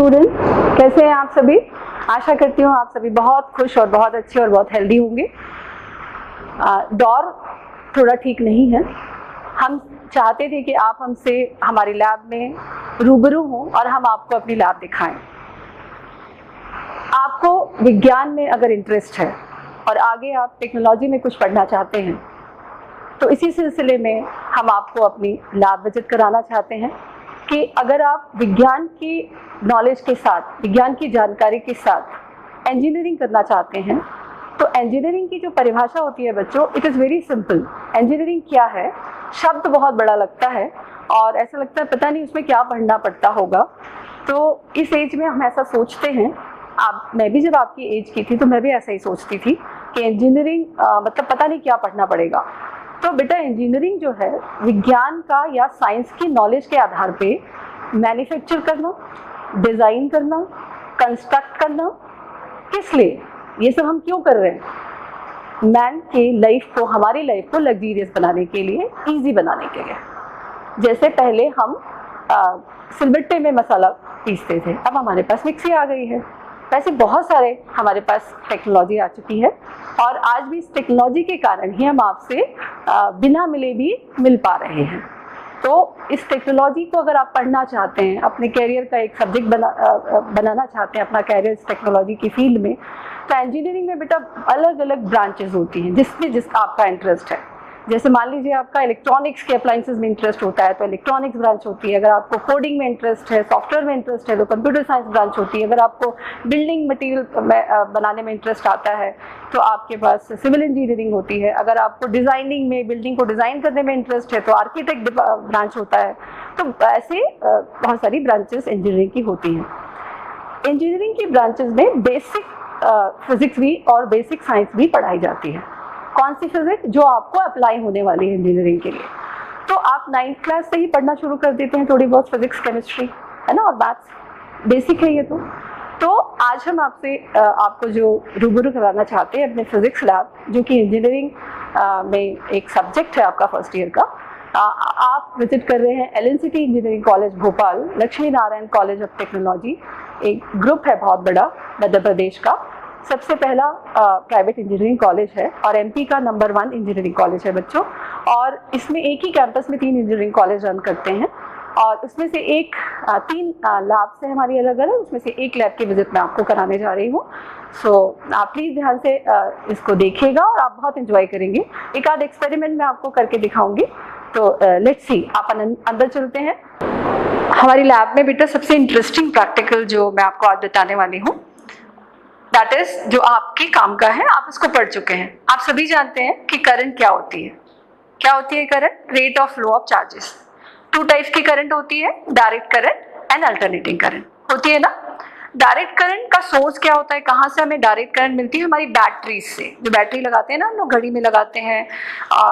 Student, कैसे हैं आप सभी? आशा करती हूँ आप सभी बहुत खुश और बहुत अच्छे और बहुत हेल्दी होंगे। दौर थोड़ा ठीक नहीं है। हम चाहते थे कि आप हमसे हमारी लैब में रूबरू हों और हम आपको अपनी लैब दिखाएं। आपको विज्ञान में अगर इंटरेस्ट है और आगे आप टेक्नोलॉजी में कुछ पढ़ना चाहते हैं तो इसी सिलसिले में हम आपको अपनी लैब विजिट कराना चाहते हैं कि अगर आप विज्ञान की नॉलेज के साथ, विज्ञान की जानकारी के साथ इंजीनियरिंग करना चाहते हैं तो इंजीनियरिंग की जो परिभाषा होती है बच्चों, it is very simple. Engineering क्या है? शब्द बहुत बड़ा लगता है और ऐसा लगता है पता नहीं उसमें क्या पढ़ना पड़ता होगा। तो इस एज में हम ऐसा सोचते हैं, मैं भी जब आपकी एज की थी तो मैं भी ऐसा ही सोचती थी कि इंजीनियरिंग मतलब पता नहीं क्या पढ़ना पड़ेगा। तो बेटा इंजीनियरिंग जो है विज्ञान का या साइंस की नॉलेज के आधार पे मैन्युफैक्चर करना, डिज़ाइन करना, कंस्ट्रक्ट करना, किस लिए ये सब हम क्यों कर रहे हैं? मैन के लाइफ को, हमारी लाइफ को लग्जरियस बनाने के लिए, इजी बनाने के लिए। जैसे पहले हम सिलबट्टे में मसाला पीसते थे, अब हमारे पास मिक्सी आ गई है। वैसे बहुत सारे हमारे पास टेक्नोलॉजी आ चुकी है और आज भी इस टेक्नोलॉजी के कारण ही हम आपसे बिना मिले भी मिल पा रहे हैं। तो इस टेक्नोलॉजी को अगर आप पढ़ना चाहते हैं, अपने कैरियर का एक सब्जेक्ट बनाना चाहते हैं, अपना कैरियर इस टेक्नोलॉजी की फील्ड में, तो इंजीनियरिंग में बेटा अलग अलग ब्रांचेस होती हैं जिसमें आपका इंटरेस्ट है। जैसे मान लीजिए आपका इलेक्ट्रॉनिक्स के अप्लायंसेस में इंटरेस्ट होता है तो इलेक्ट्रॉनिक्स ब्रांच होती है। अगर आपको कोडिंग में इंटरेस्ट है, सॉफ्टवेयर में इंटरेस्ट है तो कंप्यूटर साइंस ब्रांच होती है। अगर आपको बिल्डिंग मटेरियल बनाने में इंटरेस्ट आता है तो आपके पास सिविल इंजीनियरिंग होती है। अगर आपको डिज़ाइनिंग में, बिल्डिंग को डिज़ाइन करने में इंटरेस्ट है तो आर्किटेक्ट ब्रांच होता है। तो ऐसे बहुत सारी ब्रांचेस इंजीनियरिंग की होती हैं। इंजीनियरिंग की ब्रांचेस में बेसिक फिजिक्स भी और बेसिक साइंस भी पढ़ाई जाती है। कौन सी फिजिक्स? जो आपको अप्लाई होने वाली है इंजीनियरिंग के लिए। तो आप 9th क्लास से ही पढ़ना शुरू कर देते हैं थोड़ी बहुत फिजिक्स, केमिस्ट्री, है ना, और मैथ्स बेसिक है ये। तो आज हम आपको जो रूबरू कराना चाहते हैं अपने फिजिक्स लैब, जो कि इंजीनियरिंग में एक सब्जेक्ट है आपका फर्स्ट ईयर का। आप विजिट कर रहे हैं LNCT engineering college Bhopal, Lakshmi Narayan college of technology. एक ग्रुप है बहुत बड़ा मध्य प्रदेश का, सबसे पहला प्राइवेट इंजीनियरिंग कॉलेज है और MP का नंबर 1 इंजीनियरिंग कॉलेज है बच्चों। और इसमें एक ही कैंपस में 3 इंजीनियरिंग कॉलेज रन करते हैं और उसमें से 3 लैब्स हैं हमारी अलग अलग, उसमें से एक लैब की विजिट मैं आपको कराने जा रही हूँ। सो आप प्लीज़ ध्यान से इसको देखिएगा और आप बहुत इंजॉय करेंगे। एक आध एक्सपेरिमेंट मैं आपको करके दिखाऊंगी। तो लेट्स सी, आप अंदर चलते हैं। हमारी लैब में बेटा सबसे इंटरेस्टिंग प्रैक्टिकल जो मैं आपको आज बताने वाली हूँ, दैट इज जो आपके काम का है, आप इसको पढ़ चुके हैं। आप सभी जानते हैं कि करंट क्या होती है। क्या होती है current? Rate of flow of charges. 2 types की करंट होती है, direct current and alternating current होती है ना। डायरेक्ट करंट का सोर्स क्या होता है? कहाँ से हमें डायरेक्ट करंट मिलती है? हमारी बैटरीज से। जो बैटरी लगाते हैं ना हम लोग, घड़ी में लगाते हैं,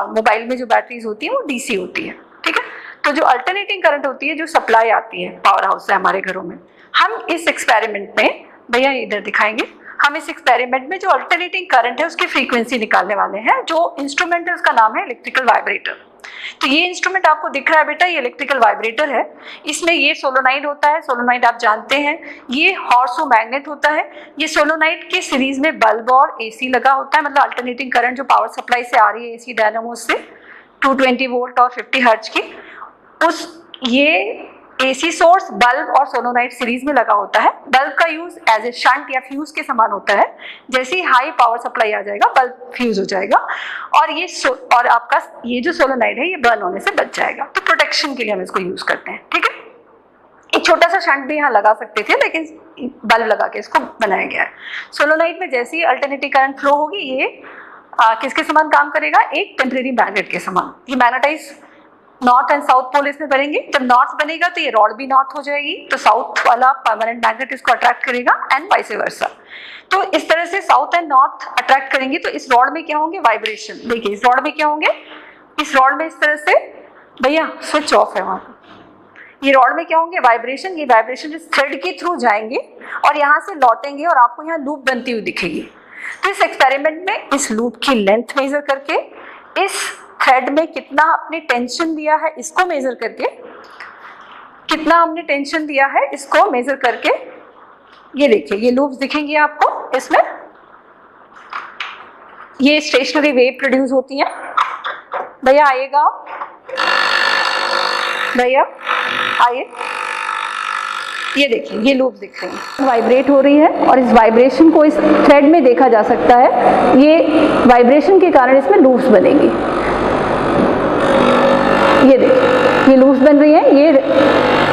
मोबाइल में जो बैटरीज होती है वो DC होती है, ठीक है। तो जो अल्टरनेटिंग करंट होती है, जो सप्लाई आती है पावर हाउस से हमारे घरों में, हम इस एक्सपेरिमेंट में, भैया इधर दिखाएंगे, हम इस एक्सपेरिमेंट में जो अल्टरनेटिंग करंट है उसकी फ्रीक्वेंसी निकालने वाले हैं। जो इंस्ट्रूमेंट है उसका नाम है इलेक्ट्रिकल वाइब्रेटर। तो ये इंस्ट्रूमेंट आपको दिख रहा है बेटा, ये इलेक्ट्रिकल वाइब्रेटर है। इसमें ये सोलोनाइड होता है। सोलोनाइड आप जानते हैं, ये हॉर्सो मैग्नेट होता है। ये सोलोनाइड के सीरीज में बल्ब और AC लगा होता है, मतलब अल्टरनेटिंग करंट जो पावर सप्लाई से आ रही है AC डायनामो से 220 वोल्ट और 50 हर्ट्ज की, ये AC सोर्स बल्ब और सोलोनाइड सीरीज में लगा होता है। बल्ब का यूज एज ए शंट या फ्यूज के समान होता है। जैसे ही हाई पावर सप्लाई आ जाएगा बल्ब फ्यूज हो जाएगा और आपका ये जो सोलोनाइड है ये बर्न होने से बच जाएगा। तो प्रोटेक्शन के लिए हम इसको यूज करते हैं, ठीक है। एक छोटा सा शंट भी यहाँ लगा सकते थे लेकिन बल्ब लगा के इसको बनाया गया है। सोलोनाइड में जैसे ही अल्टरनेटिव करंट फ्लो होगी ये किसके समान काम करेगा? एक टेम्परेरी मैग्नेट के समान। ये magnetise north and south pole इसमें बनेंगे। जब नॉर्थ बनेगा तो ये रॉड भी नॉर्थ हो जाएगी, तो साउथ वाला परमानेंट मैग्नेट इसको अट्रैक्ट करेगा एंड वाइस वर्सा। तो इस तरह से साउथ एंड नॉर्थ अट्रैक्ट करेंगे तो इस रॉड में क्या होंगे? वाइब्रेशन। देखिए इस रॉड में क्या होंगे? इस रॉड में इस तरह से, भैया स्विच ऑफ है वहाँ, ये रॉड में क्या होंगे? वाइब्रेशन। ये वाइब्रेशन इस थ्रेड के थ्रू जाएंगे और यहाँ से लौटेंगे और आपको यहाँ लूप बनती हुई दिखेगी। तो इस एक्सपेरिमेंट में इस लूप की लेंथ मेजर करके, इस थ्रेड में कितना आपने टेंशन दिया है इसको मेजर करके, कितना हमने टेंशन दिया है इसको मेजर करके ये देखिए, ये लूप्स दिखेंगी आपको इसमें, ये स्टेशनरी वेव प्रोड्यूस होती है। भैया आइएगा, भैया आइए, ये देखिए ये लूप दिख रही है, वाइब्रेट हो रही है और इस वाइब्रेशन को इस थ्रेड में देखा जा सकता है। ये वाइब्रेशन के कारण इसमें लूप्स बनेंगी। ये देखिए ये लूप्स बन रही हैं, ये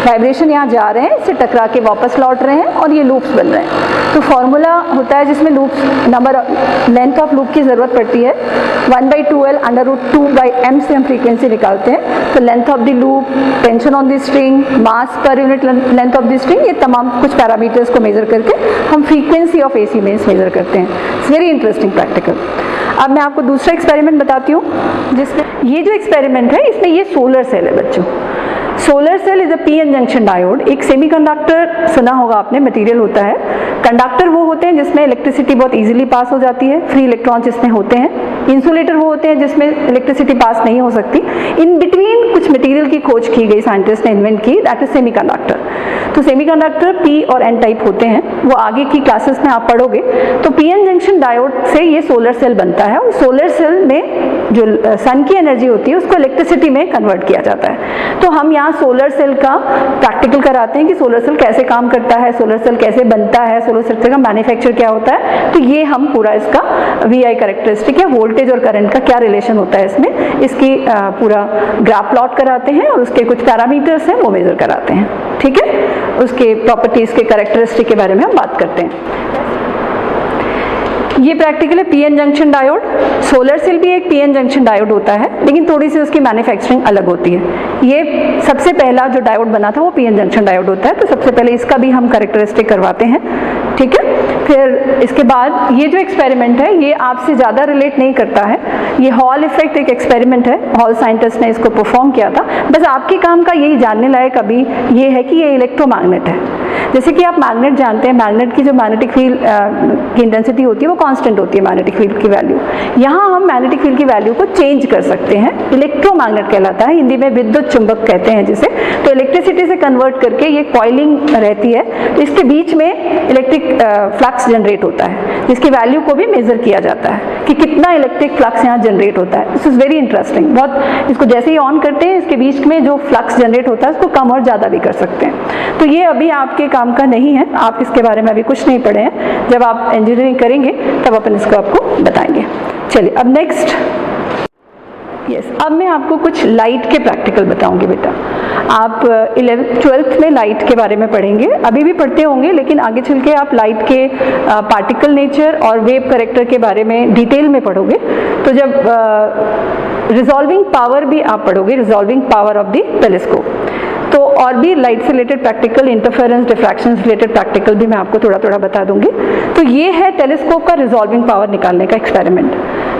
वाइब्रेशन यहाँ जा रहे हैं, इससे टकरा के वापस लौट रहे हैं और ये लूप्स बन रहे हैं। तो फॉर्मूला होता है जिसमें loops number length of loop की ज़रूरत पड़ती है। 1/2L/√2/m से हम फ्रीक्वेंसी निकालते हैं। तो length of the loop, tension on the string, mass per unit length of the string, ये तमाम कुछ पैरामीटर्स को मेजर करके हम frequency of AC mains measure करते हैं। It's very interesting practical. अब मैं आपको दूसरा एक्सपेरिमेंट बताती हूँ, जिसमें ये जो एक्सपेरिमेंट है इसमें ये सोलर सेल है बच्चों। Solar cell is a PN junction diode. एक सेमीकंडक्टर सुना होगा आपने, मटेरियल होता है। कंडक्टर वो होते हैं जिसमें इलेक्ट्रिसिटी बहुत इजीली पास हो जाती है, फ्री इलेक्ट्रॉन्स इसमें होते हैं। इंसुलेटर वो होते हैं जिसमें इलेक्ट्रिसिटी पास नहीं हो सकती। इन बिटवीन कुछ मटेरियल की खोज की गई, साइंटिस्ट ने इन्वेंट की, दैट इज सेमीकंडक्टर। तो सेमीकंडक्टर P और N टाइप होते हैं, वो आगे की क्लासेस में आप पढ़ोगे। तो PN जंक्शन डायोड से ये सोलर सेल बनता है और सोलर सेल में जो सन की एनर्जी होती है उसको इलेक्ट्रिसिटी में कन्वर्ट किया जाता है। तो हम यहाँ सोलर सेल का प्रैक्टिकल कराते हैं कि सोलर सेल कैसे काम करता है, सोलर सेल कैसे बनता है, सोलर सेल का मैन्युफैक्चर क्या होता है। तो ये हम पूरा इसका VI कैरेक्टरिस्टिक या वोल्टेज और करंट का क्या रिलेशन होता है इसमें, इसकी पूरा ग्राफ प्लॉट कराते हैं और उसके कुछ पैरामीटर्स हैं वो मेजर कराते हैं। ठीक है, उसके प्रॉपर्टीज के कैरेक्टरिस्टिक के बारे में हम बात करते हैं। ये प्रैक्टिकल है PN junction diode. Solar cell भी एक PN जंक्शन डायोड होता है, लेकिन थोड़ी सी उसकी मैन्युफैक्चरिंग अलग होती है। ये सबसे पहला जो डायोड बना था वो PN जंक्शन डायोड होता है, तो सबसे पहले इसका भी हम कैरेक्टरिस्टिक करवाते हैं। ठीक है, फिर इसके बाद ये जो एक्सपेरिमेंट है ये आपसे ज़्यादा रिलेट नहीं करता है। ये हॉल इफेक्ट एक एक्सपेरिमेंट है, हॉल साइंटिस्ट ने इसको परफॉर्म किया था। बस आपके काम का यही जानने लायक अभी ये है कि ये इलेक्ट्रोमैग्नेट है। जैसे कि आप मैग्नेट जानते हैं, मैग्नेट की जो मैग्नेटिक फील्ड की इंटेंसिटी होती है वो कांस्टेंट होती है, मैग्नेटिक फील्ड की वैल्यू। यहाँ हम मैग्नेटिक फील्ड की वैल्यू को चेंज कर सकते हैं, इलेक्ट्रोमैग्नेट कहलाता है, हिंदी में विद्युत चुंबक कहते हैं जिसे। तो इलेक्ट्रिसिटी से कन्वर्ट करके ये कॉइलिंग रहती है, तो इसके बीच में इलेक्ट्रिक फ्लक्स जनरेट होता है, जिसकी वैल्यू को भी मेजर किया जाता है कि कितना इलेक्ट्रिक फ्लक्स यहाँ जनरेट होता है। This is very interesting. बहुत इसको जैसे ही ऑन करते हैं इसके बीच में जो फ्लक्स जनरेट होता है उसको कम और ज़्यादा भी कर सकते हैं। तो ये अभी आपके काम का नहीं है, आप इसके बारे में अभी कुछ नहीं पढ़े हैं। जब आप इंजीनियरिंग करेंगे तब अपन इसको आपको बताएंगे। चलिए अब नेक्स्ट, अब मैं आपको कुछ लाइट के प्रैक्टिकल बताऊंगी बेटा। आप 11th-12th में लाइट के बारे में पढ़ेंगे, अभी भी पढ़ते होंगे, लेकिन आगे चल के आप लाइट के पार्टिकल नेचर और वेव करेक्टर के बारे में डिटेल में पढ़ोगे। तो जब रिजॉल्विंग पावर भी आप पढ़ोगे, resolving power of the telescope, तो और भी लाइट से रिलेटेड प्रैक्टिकल, इंटरफेरेंस, डिफ्रैक्शन से रिलेटेड प्रैक्टिकल भी मैं आपको थोड़ा थोड़ा बता दूंगी। तो ये है टेलीस्कोप का रिजॉल्विंग पावर निकालने का एक्सपेरिमेंट।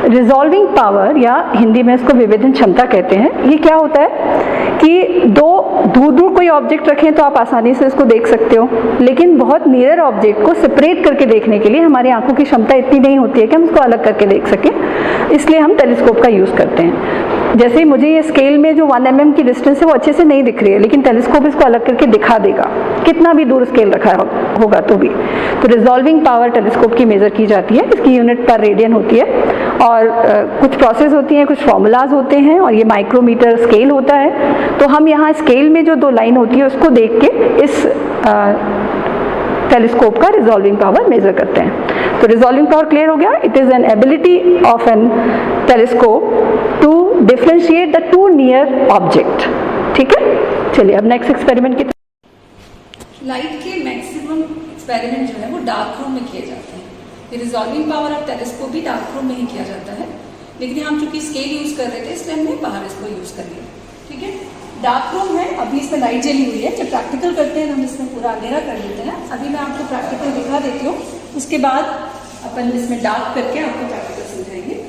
रिजॉल्विंग पावर या हिंदी में इसको विभेदन क्षमता कहते हैं। ये क्या होता है कि दूर दूर कोई ऑब्जेक्ट रखें तो आप आसानी से उसको देख सकते हो, लेकिन बहुत नियर ऑब्जेक्ट को सेपरेट करके देखने के लिए हमारी आंखों की क्षमता इतनी नहीं होती है कि हम उसको अलग करके देख सकें, इसलिए हम टेलीस्कोप का यूज़ करते हैं। जैसे ही मुझे ये स्केल में जो 1 mm की डिस्टेंस है वो अच्छे से नहीं दिख रही है, लेकिन टेलीस्कोप इसको अलग करके दिखा देगा, कितना भी दूर स्केल रखा होगा तो भी। तो रिजॉल्विंग पावर टेलीस्कोप की मेजर की जाती है, इसकी यूनिट पर रेडियन होती है, और कुछ प्रोसेस होती हैं, कुछ फॉर्मूलाज होते हैं, और ये माइक्रोमीटर स्केल होता है। तो हम यहाँ स्केल में जो 2 लाइन होती है उसको देख के इस टेलीस्कोप का रिजॉल्विंग पावर मेजर करते हैं। तो रिजॉल्विंग पावर क्लियर हो गया। It is an ability of an telescope to differentiate the 2 near object. ठीक है, चलिए अब नेक्स्ट एक्सपेरिमेंट की। लाइट के मैक्सिमम एक्सपेरिमेंट जो है वो डार्क रूम में किए जाते हैं। ये रिजॉल्विंग पावर ऑफ टेलीस्कोप भी डार्क रूम में ही किया जाता है, लेकिन हम चूंकि स्केल यूज कर रहे थे इसलिए हमने बाहर इसको यूज कर लिया। ठीक है, डार्क रूम है, अभी इसमें लाइट जली हुई है। जब प्रैक्टिकल करते हैं हम इसमें पूरा अंधेरा कर देते हैं। अभी मैं आपको प्रैक्टिकल दिखा देती हूँ, उसके बाद अपन इसमें डार्क करके आपको प्रैक्टिकल समझाएंगे।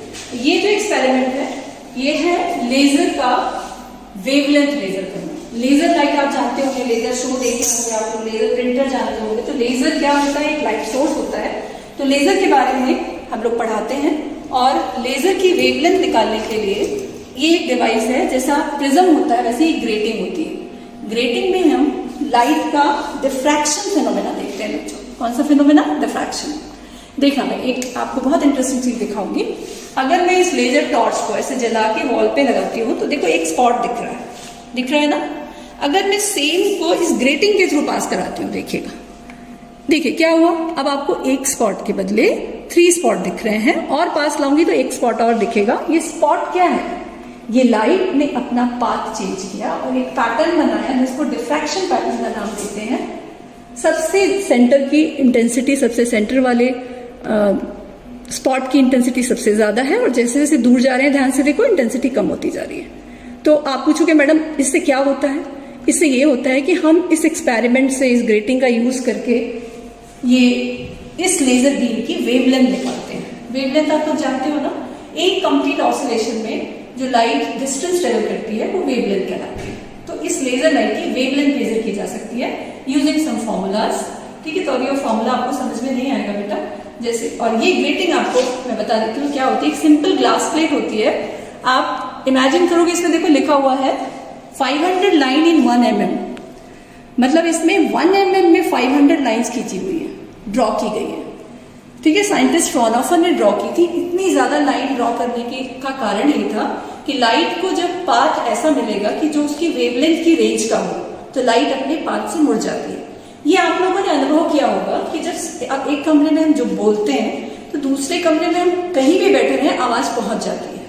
ये जो एक्सपेरिमेंट है ये है लेजर का वेवलेंथ मेजर करना। लेजर लाइट आप जानते होंगे, लेजर शो देखे होंगे आप लोग, लेजर प्रिंटर जानते होंगे। तो लेजर क्या होता है, एक लाइट सोर्स होता है। तो लेजर के बारे में हम लोग पढ़ाते हैं, और लेजर की वेवलेंथ निकालने के लिए ये एक डिवाइस है, जैसा प्रिज्म होता है वैसे ही ग्रेटिंग होती है। ग्रेटिंग में हम लाइट का डिफ्रैक्शन फिनोमेना देखते हैं बच्चों। कौन सा फिनोमेना? डिफ्रैक्शन। देखना, मैं एक आपको बहुत इंटरेस्टिंग चीज दिखाऊंगी। अगर मैं इस लेजर टॉर्च को ऐसे जला के वॉल पे लगाती हूँ तो देखो एक स्पॉट दिख रहा है ना। अगर मैं सेम को इस ग्रेटिंग के थ्रू पास कराती हूँ, देखिए क्या हुआ। अब आपको एक स्पॉट के बदले 3 स्पॉट दिख रहे हैं, और पास लाऊंगी तो एक स्पॉट और दिखेगा। ये स्पॉट क्या है? ये लाइट ने अपना पाथ चेंज किया और एक पैटर्न बनाया जिसको डिफ्रैक्शन पैटर्न का नाम देते हैं। सबसे सेंटर की इंटेंसिटी, सबसे सेंटर वाले स्पॉट की इंटेंसिटी सबसे ज्यादा है, और जैसे जैसे दूर जा रहे हैं, ध्यान से देखो, इंटेंसिटी कम होती जा रही है। तो आप पूछोगे मैडम इससे क्या होता है? इससे ये होता है कि हम इस एक्सपेरिमेंट से, इस ग्रेटिंग का यूज करके ये इस लेजर बीम की वेवलेंथ निकालते हैं। वेवलेंथ आप लोग जानते हो ना, एक कंप्लीट ऑसिलेशन में जो लाइट डिस्टेंस ट्रेवल करती है वो वेवलेंथ कहलाती है। तो इस लेजर लाइट की वेवलेंथ मेजर की जा सकती है यूजिंग सम फॉर्मूलाज। ठीक है, तो अभी वो फॉर्मूला आपको समझ में नहीं आएगा बेटा। जैसे, और ये ग्रेटिंग आपको मैं बता देती हूँ क्या होती है। एक सिंपल ग्लास प्लेट होती है। आप इमेजिन करोगे, इसमें देखो लिखा हुआ है 500 लाइन इन 1 mm, मतलब इसमें 1 mm में 500 लाइंस खींची हुई है, ड्रॉ की गई है। ठीक है, साइंटिस्ट फ्रॉनहोफर ने ड्रॉ की थी। इतनी ज्यादा लाइन ड्रॉ करने का कारण ये था कि लाइट को जब पाथ ऐसा मिलेगा कि जो उसकी वेवलेंथ की रेंज का हो, तो लाइट अपने पाथ से मुड़ जाती है। ये आप लोगों ने अनुभव किया होगा कि जब अब एक कमरे में हम जो बोलते हैं तो दूसरे कमरे में हम कहीं भी बैठे रहे आवाज पहुंच जाती है,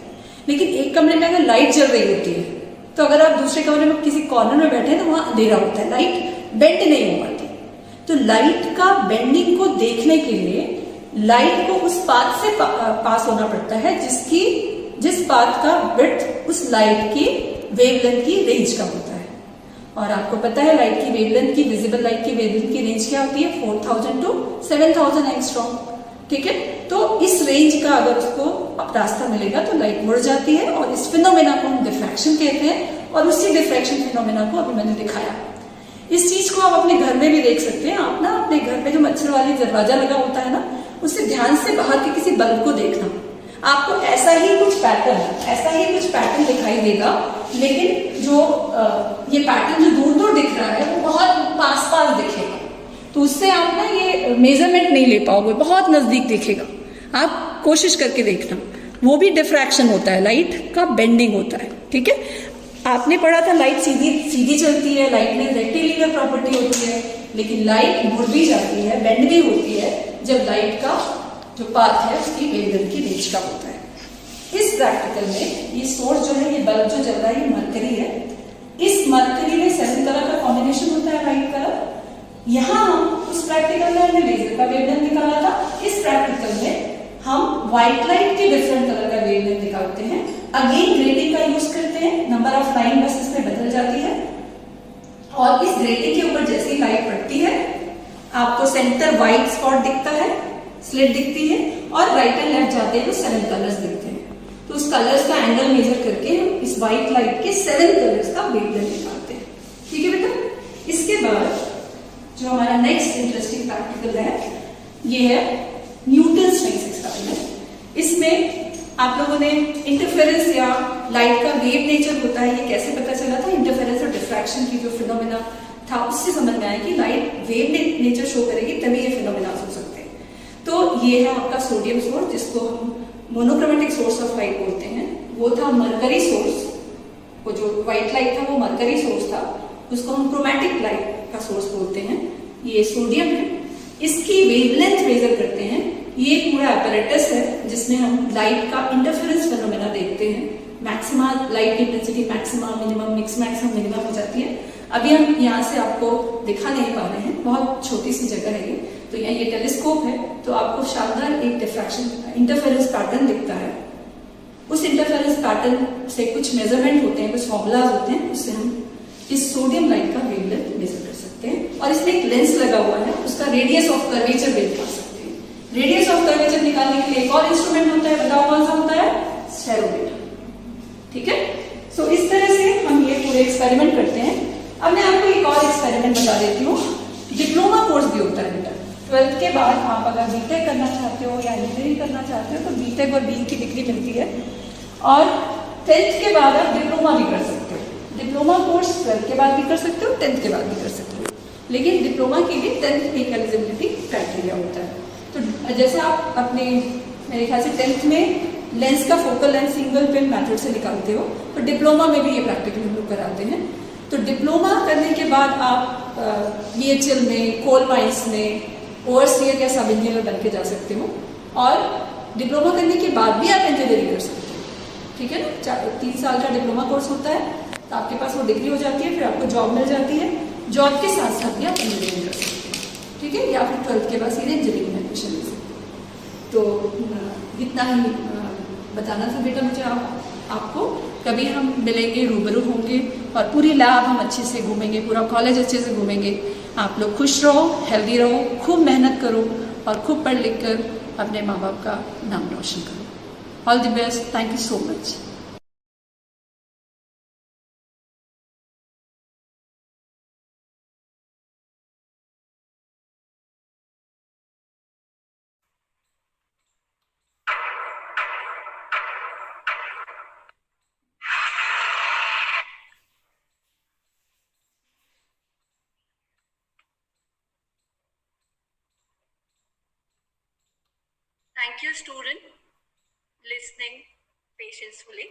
लेकिन एक कमरे में अगर लाइट जल रही होती है तो अगर आप दूसरे कमरे में किसी कॉर्नर में बैठे हैं तो वहां अंधेरा होता है, लाइट बेंड नहीं हो पाती। तो लाइट का बेंडिंग को देखने के लिए लाइट को उस पाथ से पास होना पड़ता है जिस पाथ का विड्थ उस लाइट की वेवलेंथ की रेंज का होता है। और आपको पता है लाइट की वेवलेंथ की, विजिबल लाइट की वेवलेंथ की रेंज क्या होती है? 4000 to 7000 एंगस्ट्रॉम। ठीक है, तो इस रेंज का अगर उसको रास्ता मिलेगा तो लाइट मुड़ जाती है, और इस फिनोमेना को हम डिफ्रैक्शन कहते हैं। और उसी डिफ्रैक्शन फिनोमेना को अभी मैंने दिखाया। इस चीज को आप अपने घर में भी देख सकते हैं। आप ना अपने घर में जो मच्छर वाली दरवाजा लगा होता है ना, उससे ध्यान से बाहर के किसी बल्ब को देखना, आपको ऐसा ही कुछ पैटर्न दिखाई देगा। लेकिन जो ये पैटर्न जो दूर दूर दिख रहा है वो बहुत पास पास दिखेगा, तो उससे आप ना ये मेजरमेंट नहीं ले पाओगे, बहुत नजदीक दिखेगा। आप कोशिश करके देखना, वो भी डिफ्रैक्शन होता है, लाइट का बेंडिंग होता है। ठीक है, आपने पढ़ा था लाइट सीधी चलती है, लाइट में रेक्टिलिनियर प्रॉपर्टी होती है, लेकिन लाइट मुड़ भी जाती है, बेंड भी होती है जब लाइट का जो पाथ है उसकी वेवलेंथ की रेंज का होता है। इस प्रैक्टिकल में ये सोर्स जो है, ये बल्ब जो जल रहा है, ये मरकरी है। इस मरकरी में 7 कलर का कॉम्बिनेशन होता है, वाइट कलर। यहाँ हम उस प्रैक्टिकल में हमने लेजर का वेवलेंथ निकाला था, इस प्रैक्टिकल में हम व्हाइट लाइट के डिफरेंट कलर का वेवलेंथ निकालते हैं। अगेन ग्रेटिंग का यूज करते हैं, नंबर ऑफ लाइन बस इसमें बदल जाती है, और इस ग्रेटिंग के ऊपर जैसी लाइट पड़ती है आपको सेंटर व्हाइट स्पॉट दिखता है, स्लिट दिखती है, और राइट एंड लेफ्ट जाते हैं तो 7 कलर्स दिखते हैं। तो उस कलर्स का एंगल मेजर करके हम इस व्हाइट लाइट के 7 कलर्स का वेवलेंथ निकालते हैं। ठीक है बेटा, इसके बाद जो हमारा नेक्स्ट इंटरेस्टिंग प्रैक्टिकल है, ये है न्यूटन स्ट्रिंग्स एक्सपेरिमेंट। इसमें आप लोगों ने इंटरफेरेंस या लाइट का वेव नेचर होता है, ये कैसे पता चला था? इंटरफेरेंस और डिफ्रैक्शन की जो फिनोमेना था उससे समझ में आया कि लाइट वेव नेचर शो करेगी तभी ये फिनोमेना हो सकते हैं। तो ये है आपका सोडियम सोर्स, जिसको हम मोनोक्रोमेटिक सोर्स ऑफ लाइट बोलते हैं। वो था मरकरी सोर्स, वो जो व्हाइट लाइट था वो मरकरी सोर्स था, उसको हम क्रोमैटिक लाइट का सोर्स बोलते हैं। ये सोडियम है, इसकी वेवलेंथ मेजर करते हैं। ये पूरा apparatus है जिसमें हम लाइट का इंटरफेरेंस फिनोमेना देखते हैं। मैक्सिमा लाइट की intensity maxima, minimum, mix maximum, minimum हो जाती है। अभी हम यहाँ से आपको दिखा नहीं पा रहे हैं, बहुत छोटी सी जगह है ये। तो यहाँ ये टेलीस्कोप है, तो आपको शानदार एक डिफ्रैक्शन इंटरफेरेंस पैटर्न दिखता है। उस इंटरफेरेंस पैटर्न से कुछ मेजरमेंट होते हैं, कुछ फॉर्मूलाज होते हैं, उससे हम इस सोडियम लाइट का वेवलेंथ मेजर कर सकते हैं। और इसमें एक लेंस लगा हुआ है, उसका रेडियस ऑफ कर्वेचर भी निकाल सकते हैं। रेडियस ऑफ कर्वेचर निकालने के लिए एक और इंस्ट्रूमेंट होता है, बताओ कौन सा होता है? स्फेरोमीटर। ठीक है, सो इस तरह से हम ये पूरे एक्सपेरिमेंट करते हैं। अब मैं आपको एक और एक्सपेरिमेंट बता देती हूँ। डिप्लोमा कोर्स भी होता है बेटा, 12th के बाद आप अगर बीटेक करना चाहते हो या इंजीनियरिंग करना चाहते हो तो बीटेक और बी की डिग्री मिलती है, और 10th के बाद आप डिप्लोमा भी कर सकते हो। डिप्लोमा कोर्स 12th के बाद भी कर सकते हो, 10th के बाद भी कर सकते हो। लेकिन डिप्लोमा के लिए 10th एक एलिजिबिलिटी क्राइटेरिया होता है। तो जैसे आप अपने मेरे ख्याल से 10th में लेंस का focal length single pin method से निकालते हो, तो डिप्लोमा में भी ये प्रैक्टिकल हम लोग कराते हैं। तो डिप्लोमा करने के बाद आप BHL में, कोल माइंस में ओवरसियर या सब इंजीनियर बन के जा सकते हो, और डिप्लोमा करने के बाद भी आप इंजीनियरिंग कर सकते हो, ठीक है ना। 3 साल का डिप्लोमा कोर्स होता है, तो आपके पास वो डिग्री हो जाती है, फिर आपको जॉब मिल जाती है, जॉब के साथ साथ भी आप इंजीनियरिंग कर सकते हो, ठीक है, या फिर 12th के बाद सीधे इंजीनियरिंग में एडमिशन ले सकते हो। तो इतना ही बताना था बेटा मुझे आपको। कभी हम मिलेंगे, रूबरू होंगे, और पूरी लैब हम अच्छे से घूमेंगे, पूरा कॉलेज अच्छे से घूमेंगे। आप लोग खुश रहो, हेल्दी रहो, खूब मेहनत करो, और खूब पढ़ लिख कर अपने माँ बाप का नाम रोशन करो। All the best, thank you so much. Thank you, student, listening patientfully.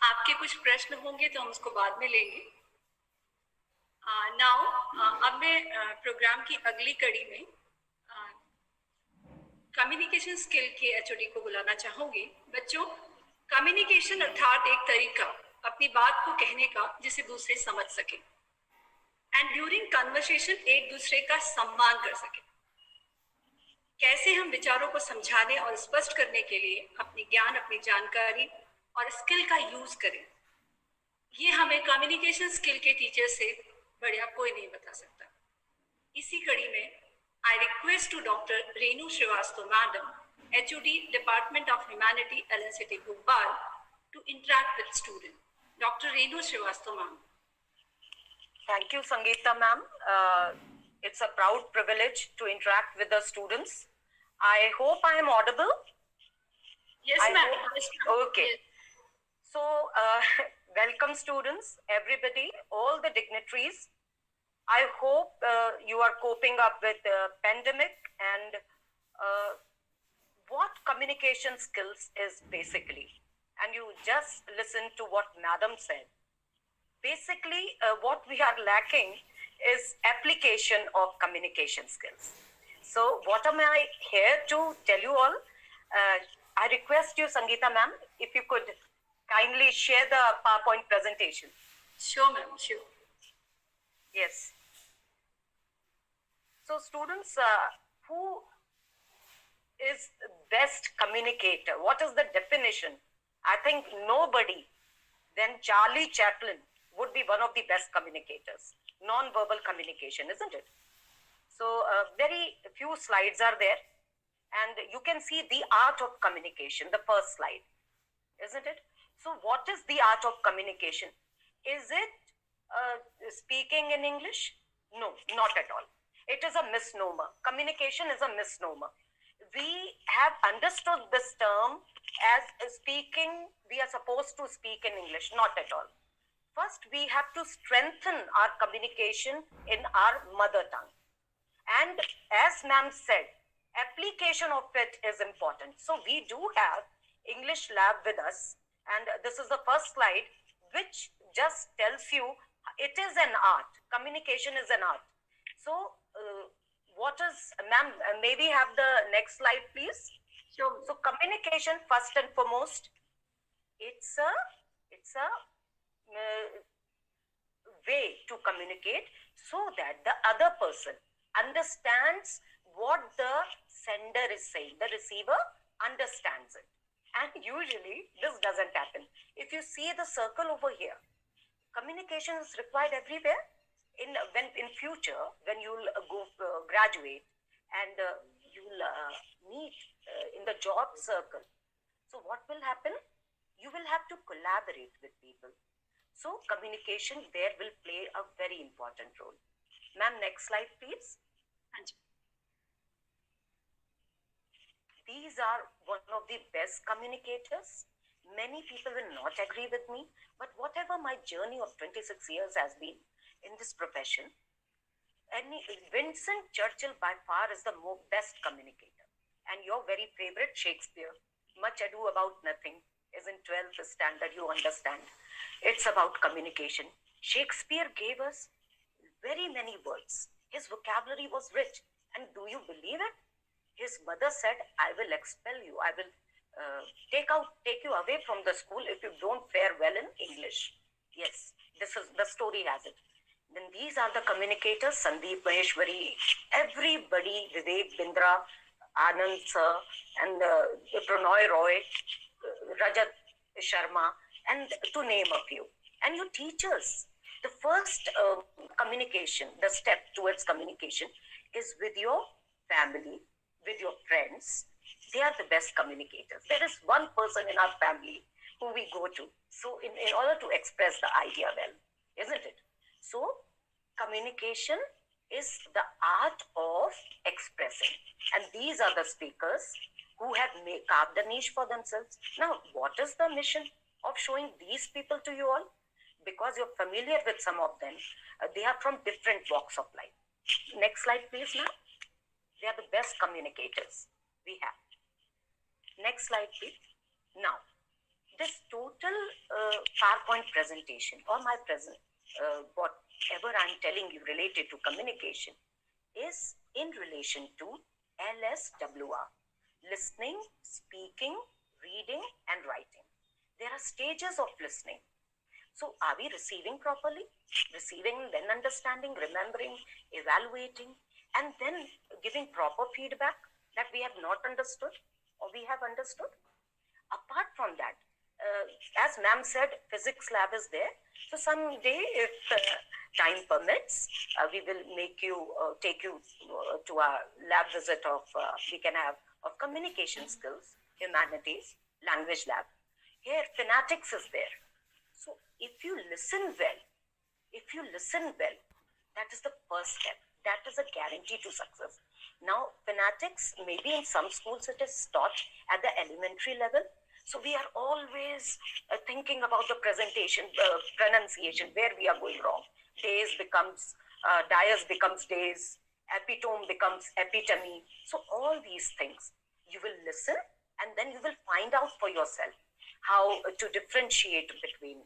आपके कुछ प्रश्न होंगे तो हम उसको बाद में लेंगे। नाउ अब मैं प्रोग्राम की अगली कड़ी में कम्युनिकेशन स्किल के HOD को बुलाना चाहूंगी। बच्चों, कम्युनिकेशन अर्थात एक तरीका अपनी बात को कहने का जिसे दूसरे समझ सके, एंड ड्यूरिंग कन्वर्सेशन एक दूसरे का सम्मान कर सके। कैसे हम विचारों को समझाने और स्पष्ट करने के लिए अपनी ज्ञान, अपनी जानकारी और स्किल का यूज करें, ये हमें कम्युनिकेशन स्किल के टीचर से बढ़िया कोई नहीं बता सकता। इसी कड़ी में I request to doctor Renu Srivastava madam, HOD department of humanity, LNCT Bhopal, to interact with student. Doctor Renu Srivastava ma'am. Thank you, Sangeeta ma'am. It's a proud privilege to interact with the students. I hope I am audible. Yes, ma'am. Okay. So, welcome students, everybody, all the dignitaries. I hope you are coping up with the pandemic, and what communication skills is basically. And you just listen to what madam said. Basically, what we are lacking is application of communication skills. So what am I here to tell you all? I request you, Sangeeta ma'am, if you could kindly share the PowerPoint presentation. Sure, ma'am, sure. Yes. So students, who is best communicator? What is the definition? I think nobody than Charlie Chaplin would be one of the best communicators. Non-verbal communication, isn't it? So very few slides are there, and you can see the art of communication, the first slide, isn't it? So what is the art of communication? Is it speaking in English? No, not at all. It is a misnomer. Communication is a misnomer. We have understood this term as speaking, we are supposed to speak in English. Not at all. First, we have to strengthen our communication in our mother tongue. And as ma'am said, application of it is important. So we do have English lab with us, and this is the first slide, which just tells you it is an art. Communication is an art. So what is, ma'am, maybe have the next slide, please. Sure. So communication, first and foremost, it's a way to communicate so that the other person understands what the sender is saying. The receiver understands it. And usually this doesn't happen. If you see the circle over here, communication is required everywhere. In future, when you'll go graduate, and you'll meet in the job circle, so what will happen? You will have to collaborate with people. So communication there will play a very important role. Ma'am, next slide, please. These are one of the best communicators. Many people will not agree with me, but whatever my journey of 26 years has been in this profession, Vincent Churchill by far is the best communicator. And your very favorite Shakespeare, Much Ado About Nothing, is in 12th standard, you understand. It's about communication. Shakespeare gave us very many words. His vocabulary was rich. And do you believe it? His mother said, I will expel you. I will take you away from the school if you don't fare well in English. Yes, this is the story has it. Then these are the communicators, Sandeep Maheshwari, everybody, Vivek Bindra, Anand sir, and Pranoy Roy, Rajat Sharma, and to name a few. And your teachers. The first communication, the step towards communication is with your family, with your friends. They are the best communicators. There is one person in our family who we go to. So in order to express the idea well, isn't it? So communication is the art of expressing. And these are the speakers who have carved a niche for themselves. Now, what is the mission of showing these people to you all? Because you're familiar with some of them, they are from different walks of life. Next slide, please, now. They are the best communicators we have. Next slide, please. Now, this total PowerPoint presentation or my whatever I'm telling you related to communication is in relation to LSWR, listening, speaking, reading, and writing. There are stages of listening. So are we receiving properly? Receiving, then understanding, remembering, evaluating, and then giving proper feedback that we have not understood or we have understood. Apart from that, as ma'am said, physics lab is there. So someday, if time permits, we will take you to a lab visit of communication skills, humanities, language lab. Here, phonetics is there. So if you listen well, that is the first step. That is a guarantee to success. Now, phonetics, maybe in some schools it is taught at the elementary level. So we are always thinking about the presentation, pronunciation, where we are going wrong. Dies becomes days, epitome becomes epitome. So all these things, you will listen and then you will find out for yourself how to differentiate between,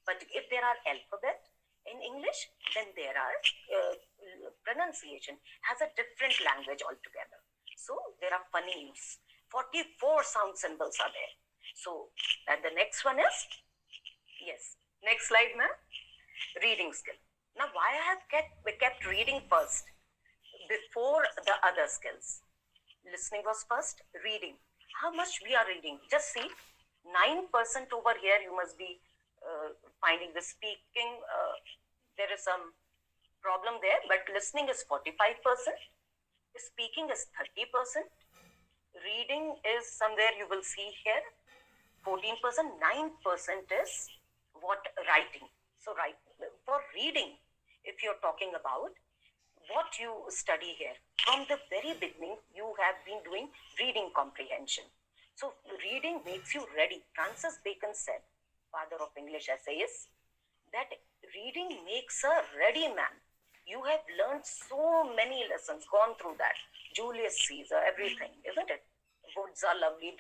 but if there are alphabet in English, then there are pronunciation has a different language altogether. So there are phonemes. 44 sound symbols are there. So and the next one is, yes, next slide, ma'am. Reading skill. Now, why I have kept reading first before the other skills? Listening was first, reading. How much we are reading? Just see, 9% over here you must be finding. The speaking, there is some problem there, but listening is 45%, speaking is 30%, reading is somewhere you will see here 14%, 9% is what writing. So for reading, if you're talking about what you study here, from the very beginning you have been doing reading comprehension. So reading makes you ready. Francis Bacon said, father of English essayists, that reading makes a ready man. You have learned so many lessons, gone through that. Julius Caesar, everything, isn't it? Woods are lovely,